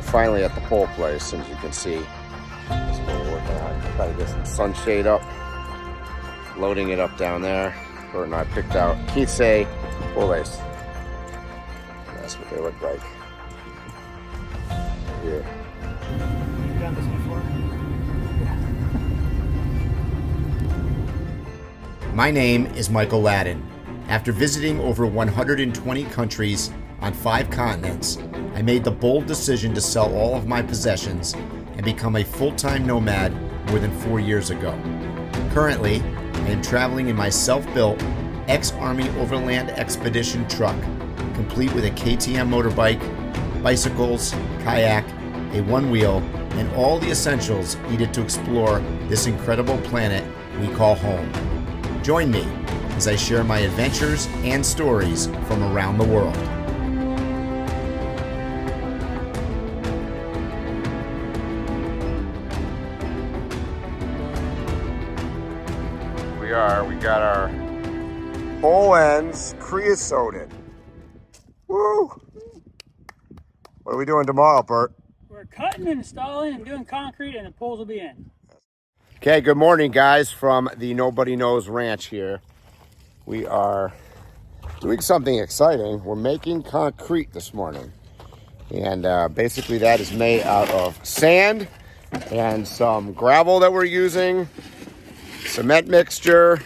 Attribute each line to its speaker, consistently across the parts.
Speaker 1: finally at the pole place, as you can see. That's what we're working on. Try to get some sunshade up. Loading it up down there. Bert and I picked out Quince poles. That's what they look like. Here.
Speaker 2: You've done this before?
Speaker 3: My name is Michael LADDEN. After visiting over 120 countries on 5 continents, I made the bold decision to sell all of my possessions and become a full-time nomad more than 4 years ago. Currently, I am traveling in my self-built ex-Army overland expedition truck, complete with a KTM motorbike, bicycles, kayak, a Onewheel, and all the essentials needed to explore this incredible planet we call home. Join me as I share my adventures and stories from around the world.
Speaker 1: We got our pole ends creosoted. Woo! What are we doing tomorrow, Bert?
Speaker 2: We're cutting and installing and doing concrete, and the poles will be in.
Speaker 1: Okay, good morning, guys, from the Nobody Knows Ranch here. We are doing something exciting. We're making concrete this morning. And basically that is made out of sand and some gravel that we're using, cement mixture,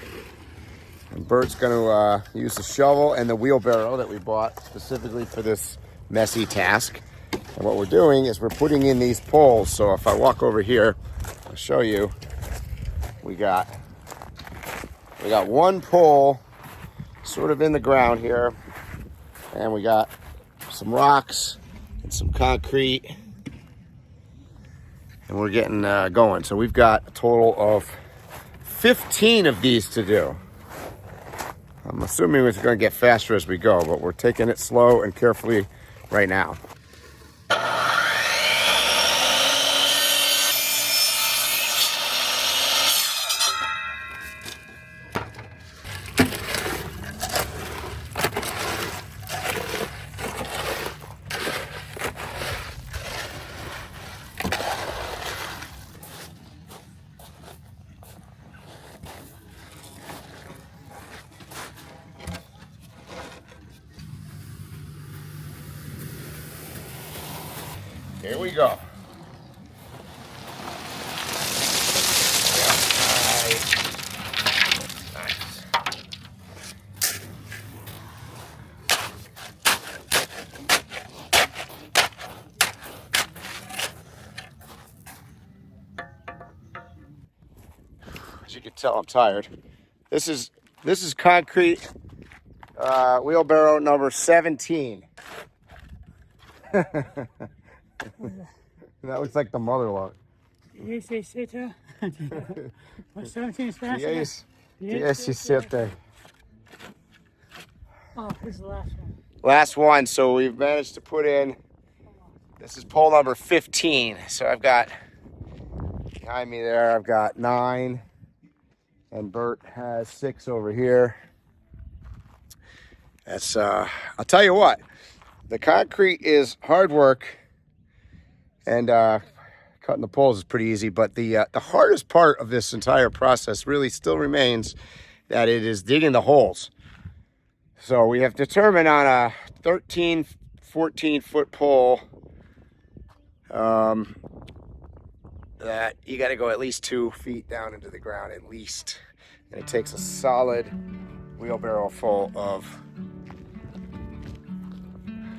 Speaker 1: and Bert's gonna use the shovel and the wheelbarrow that we bought specifically for this messy task. And what we're doing is we're putting in these poles. So if I walk over here, I'll show you. We got one pole sort of in the ground here, and we got some rocks and some concrete, and we're getting going. So we've got a total of 15 of these to do. I'm assuming it's going to get faster as we go, but we're taking it slow and carefully right now. Here we go. Nice. As you can tell, I'm tired. This is concrete wheelbarrow number 17. That looks like the mother lode.
Speaker 2: What's 17 in Spanish?
Speaker 1: Diecisiete.
Speaker 2: Oh, here's the last one.
Speaker 1: Last one. So we've managed to put in, this is pole number 15. So I've got, behind me there, I've got 9. And Bert has 6 over here. That's, I'll tell you what, the concrete is hard work. And cutting the poles is pretty easy, but the hardest part of this entire process really still remains that it is digging the holes. So we have determined on a 13, 14-foot pole that you got to go at least 2 feet down into the ground at least. And it takes a solid wheelbarrow full of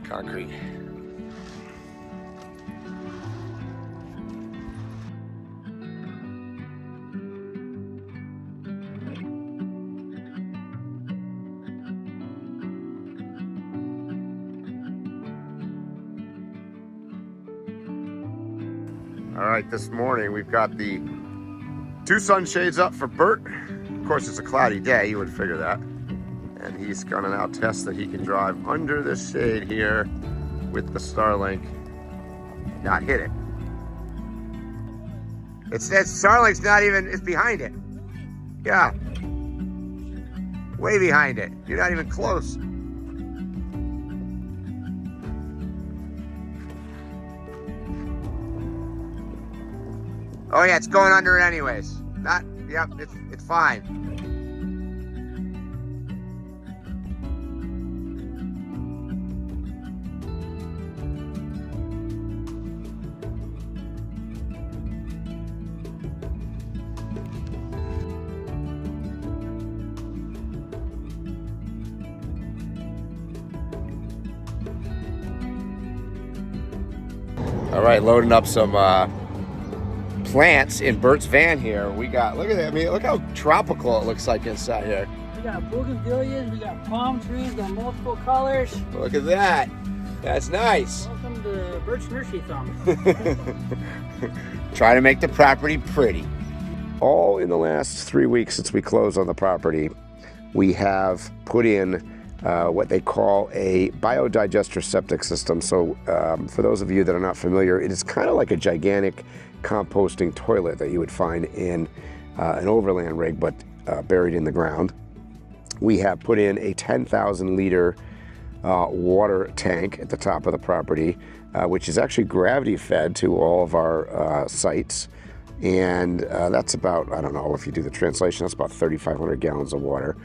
Speaker 1: concrete. All right, this morning we've got the 2 sunshades up for Bert. Of course, it's a cloudy day, you would figure that. And he's gonna now test that he can drive under the shade here with the Starlink, not hit it. Starlink's not even, it's behind it. Yeah, way behind it. You're not even close. Oh yeah, it's going under it anyways. Not, yep, it's fine. All right, loading up some plants in Bert's van here. We got, look at that. I mean, look how tropical it looks like inside here.
Speaker 2: We got bougainvilleas, we got palm trees, got multiple colors.
Speaker 1: Look at that. That's nice.
Speaker 2: Welcome to Bert's Nursery Thumb.
Speaker 1: Try to make the property pretty. All in the last 3 weeks since we closed on the property, we have put in what they call a biodigester septic system. So for those of you that are not familiar, it is kind of like a gigantic composting toilet that you would find in an overland rig, but buried in the ground. We have put in a 10,000 liter water tank at the top of the property, which is actually gravity fed to all of our sites. And that's about, I don't know if you do the translation, that's about 3,500 gallons of water.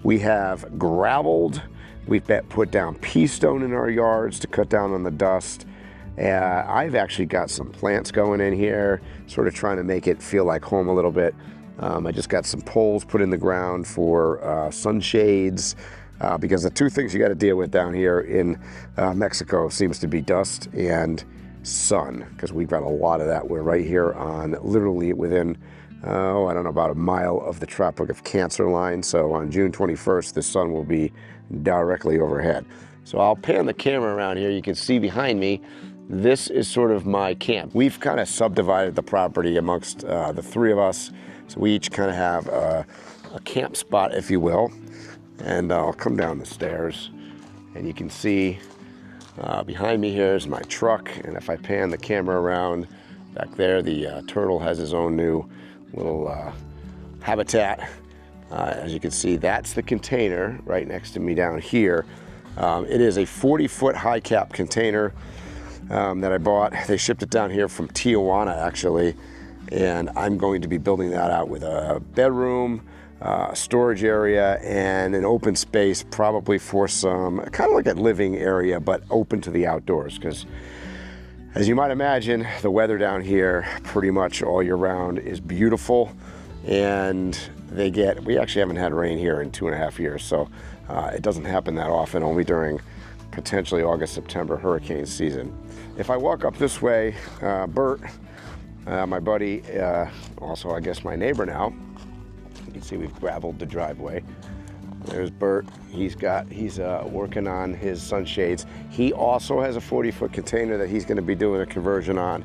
Speaker 1: We have gravelled, we've put down pea stone in our yards to cut down on the dust. I've actually got some plants going in here, sort of trying to make it feel like home a little bit. I just got some poles put in the ground for sunshades, because the two things you got to deal with down here in Mexico seems to be dust and sun, because we've got a lot of that. We're right here on literally within I don't know, about a mile of the Tropic of Cancer line. So on June 21st, the sun will be directly overhead. So I'll pan the camera around here. You can see behind me, this is sort of my camp. We've kind of subdivided the property amongst the three of us. So we each kind of have a camp spot, if you will. And I'll come down the stairs and you can see behind me here is my truck. And if I pan the camera around back there, the turtle has his own new little habitat. As you can see, that's the container right next to me down here. It is a 40-foot high cap container that I bought. They shipped it down here from Tijuana, actually, and I'm going to be building that out with a bedroom, a storage area, and an open space, probably for some kind of like a living area, but open to the outdoors, because as you might imagine, the weather down here pretty much all year round is beautiful, and we actually haven't had rain here in 2.5 years, so it doesn't happen that often, only during potentially August, September hurricane season. If I walk up this way, Bert, my buddy, also I guess my neighbor now, you can see we've gravelled the driveway. There's Bert. He's working on his sunshades. He also has a 40-foot container that he's going to be doing a conversion on.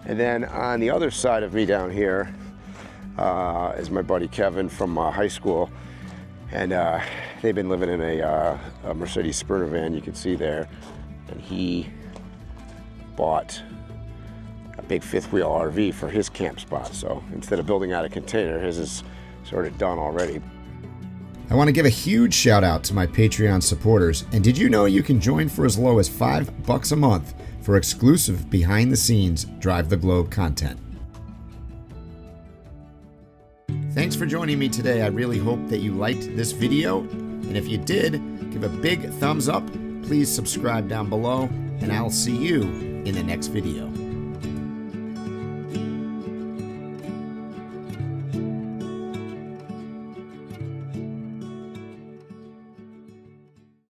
Speaker 1: And then on the other side of me down here is my buddy Kevin from high school. And they've been living in a Mercedes Sprinter van, you can see there. And he bought a big fifth wheel RV for his camp spot. So instead of building out a container, his is sort of done already.
Speaker 3: I want to give a huge shout out to my Patreon supporters. And did you know you can join for as low as $5 a month for exclusive behind the scenes Drive the Globe content? Thanks for joining me today. I really hope that you liked this video. And if you did, give a big thumbs up. Please subscribe down below, and I'll see you in the next video.